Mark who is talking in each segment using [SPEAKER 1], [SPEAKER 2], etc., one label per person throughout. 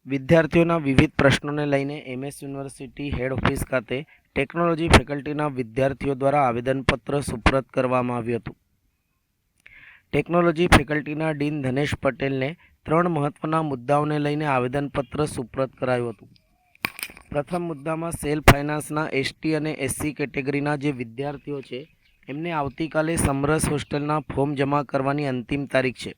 [SPEAKER 1] વિદ્યાર્થીઓના વિવિધ પ્રશ્નોને લઈને એમએસ યુનિવર્સિટી હેડ ઓફિસ ખાતે ટેકનોલોજી ફેકલ્ટીના વિદ્યાર્થીઓ દ્વારા આવેદનપત્ર સુપ્રત કરવામાં આવ્યું હતું. ટેકનોલોજી ફેકલ્ટીના ડીન ધનેશ પટેલને 3 મહત્વના મુદ્દાઓને લઈને આવેદનપત્ર સુપ્રત કરાયું હતું. પ્રથમ મુદ્દામાં સેલ્ફ ફાઇનાન્સના એસટી અને એસસી કેટેગરીના જે વિદ્યાર્થીઓ છે એમને આવતીકાલે સમરસ હોસ્ટેલના ફોર્મ જમા કરવાની અંતિમ તારીખ છે.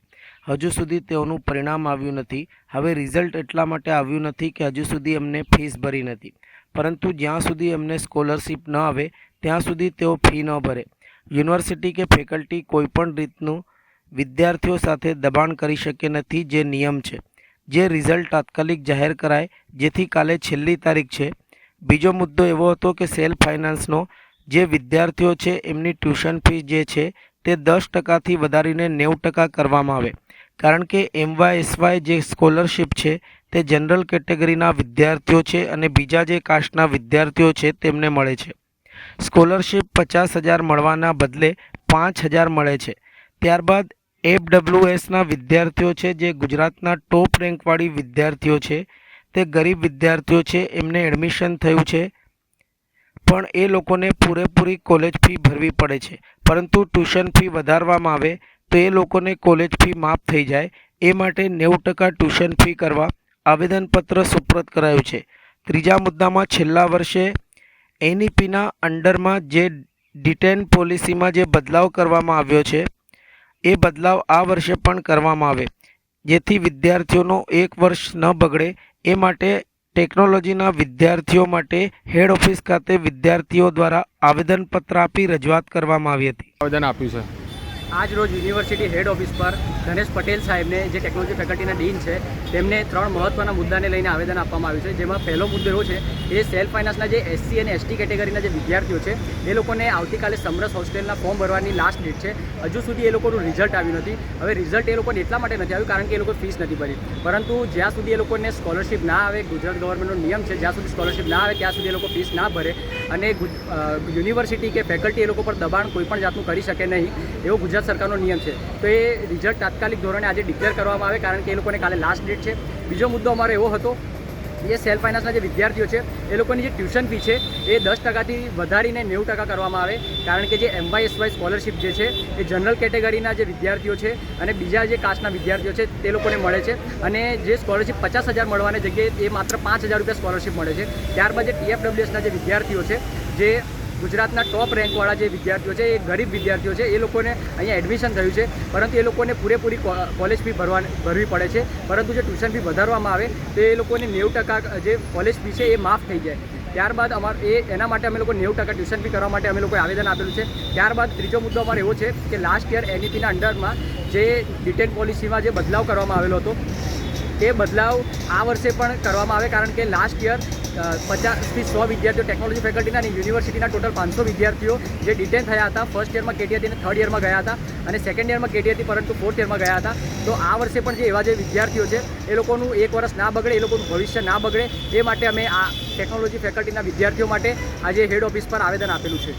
[SPEAKER 1] હજુ સુધી તેઓનું પરિણામ આવ્યું નથી. હવે રિઝલ્ટ એટલા માટે આવ્યું નથી કે હજુ સુધી એમને ફીસ ભરી નથી, પરંતુ જ્યાં સુધી એમને સ્કોલરશિપ ન આવે ત્યાં સુધી તેઓ ફી ન ભરે. યુનિવર્સિટી કે ફેકલ્ટી કોઈપણ રીતનું વિદ્યાર્થીઓ સાથે દબાણ કરી શકે નથી, જે નિયમ છે. જે રિઝલ્ટ તાત્કાલિક જાહેર કરાય, જેથી કાલે છેલ્લી તારીખ છે. બીજો મુદ્દો એવો હતો કે સેલ્ફ ફાઇનાન્સનો જે વિદ્યાર્થીઓ છે એમની ટ્યુશન ફી જે છે તે 10%થી વધારીને 90% કરવામાં આવે, કારણ કે MYSY જે સ્કોલરશિપ છે તે જનરલ કેટેગરીના વિદ્યાર્થીઓ છે અને બીજા જે કાસ્ટના વિદ્યાર્થીઓ છે તેમને મળે છે. સ્કોલરશિપ 50,000 મળવાના બદલે 5,000 મળે છે. ત્યારબાદ FWSના વિદ્યાર્થીઓ છે જે ગુજરાતના ટોપ રેન્કવાળી વિદ્યાર્થીઓ છે, તે ગરીબ વિદ્યાર્થીઓ છે, એમને એડમિશન થયું છે પણ એ લોકોને પૂરેપૂરી કોલેજ ફી ભરવી પડે છે, પરંતુ ટ્યુશન ફી વધારવામાં આવે તો એ લોકોને કોલેજ ફી માફ થઈ જાય. એ માટે 90% ટ્યુશન ફી કરવા આવેદનપત્ર સુપ્રત કરાયું છે. ત્રીજા મુદ્દામાં છેલ્લા વર્ષે NEPના અંડરમાં જે ડિટેન પોલિસીમાં જે બદલાવ કરવામાં આવ્યો છે એ બદલાવ આ વર્ષે પણ કરવામાં આવે, જેથી વિદ્યાર્થીઓનો 1 વર્ષ ન બગડે. એ માટે ટેકનોલોજીના વિદ્યાર્થીઓ માટે હેડ ઓફિસ ખાતે વિદ્યાર્થીઓ દ્વારા આવેદનપત્ર આપી રજૂઆત કરવામાં આવી હતી.
[SPEAKER 2] આવેદન આપ્યું છે.
[SPEAKER 3] આજ રોજ યુનિવર્સિટી હેડ ઓફિસ પર ધનેશ પટેલ સાહેબને, જે ટેકનોલોજી ફેકલ્ટીના ડીન છે, તેમને 3 મહત્વના મુદ્દાને લઈને આવેદન આપવામાં આવ્યું છે. જેમાં પહેલો મુદ્દો એવો છે એ સેલ્ફ ફાઇનાન્સના જે SC અને ST કેટેગરીના જે વિદ્યાર્થીઓ છે એ લોકોને આવતીકાલે સમરસ હોસ્ટેલના ફોર્મ ભરવાની લાસ્ટ ડેટ છે. હજુ સુધી એ લોકોનું રિઝલ્ટ આવ્યું નથી. હવે રિઝલ્ટ એ લોકોને એટલા માટે નથી આવ્યું કારણ કે એ લોકો ફીસ નથી ભરી, પરંતુ જ્યાં સુધી એ લોકોને સ્કોલરશિપ ના આવે, ગુજરાત ગવર્મેન્ટનો નિયમ છે જ્યાં સુધી સ્કોલરશિપ ના આવે ત્યાં સુધી એ લોકો ફીસ ના ભરે અને યુનિવર્સિટી કે ફેકલ્ટી એ લોકો પર દબાણ કોઈપણ જાતનું કરી શકે નહીં, એવો ગુજરાત સરકારનો નિયમ છે. તો એ રિઝલ્ટ તાત્કાલિક ધોરણે આજે ડિક્લેર કરવામાં આવે, કારણ કે એ લોકોને કાલે લાસ્ટ ડેટ છે. બીજો મુદ્દો અમારો એવો હતો, એ સેલ્ફ ફાઇનાન્સના જે વિદ્યાર્થીઓ છે એ લોકોની જે ટ્યુશન ફી છે એ 10%થી વધારીને 90% કરવામાં આવે, કારણ કે જે MYSY સ્કોલરશિપ જે છે એ જનરલ કેટેગરીના જે વિદ્યાર્થીઓ છે અને બીજા જે કાસ્ટના વિદ્યાર્થીઓ છે તે લોકોને મળે છે, અને જે સ્કોલરશિપ 50,000 મળવાની જગ્યાએ એ માત્ર 5,000 રૂપિયા સ્કોલરશિપ મળે છે. ત્યારબાદ જે TFWSના જે વિદ્યાર્થીઓ છે, જે ગુજરાતના ટોપ રેન્કવાળા જે વિદ્યાર્થીઓ છે, એ ગરીબ વિદ્યાર્થીઓ છે, એ લોકોને અહીંયા એડમિશન થયું છે, પરંતુ એ લોકોને પૂરેપૂરી કોલેજ ફી ભરવી પડે છે. પરંતુ જે ટ્યુશન ફી વધારવામાં આવે તો એ લોકોને 90% જે કોલેજ ફી છે એ માફ થઈ જાય. ત્યારબાદ એના માટે અમે લોકો 90% ટ્યુશન ફી કરવા માટે અમે લોકોએ આવેદન આપેલું છે. ત્યારબાદ ત્રીજો મુદ્દો અમારો એવો છે કે લાસ્ટ યર NEPના અંડરમાં જે ડિટેન પોલિસીમાં જે બદલાવ કરવામાં આવેલો હતો તે બદલાવ આ વર્ષે પણ કરવામાં આવે, કારણ કે લાસ્ટ યર 50થી 100 વિદ્યાર્થીઓ ટેકનોલોજી ફેકલ્ટીના અને યુનિવર્સિટીના ટોટલ 500 વિદ્યાર્થીઓ જે ડિટેન થયા હતા. ફર્સ્ટ યરમાં KT હતી અને થર્ડ યરમાં ગયા હતા, અને સેકન્ડ યરમાં KT હતી પરંતુ ફોર્થ યરમાં ગયા હતા. તો આ વર્ષે પણ જે એવા જે વિદ્યાર્થીઓ છે એ લોકોનું 1 વર્ષ ના બગડે, એ લોકોનું ભવિષ્ય ના બગડે, એ માટે અમે આ ટેકનોલોજી ફેકલ્ટીના વિદ્યાર્થીઓ માટે આજે હેડ ઓફિસ પર આવેદન આપેલું છે.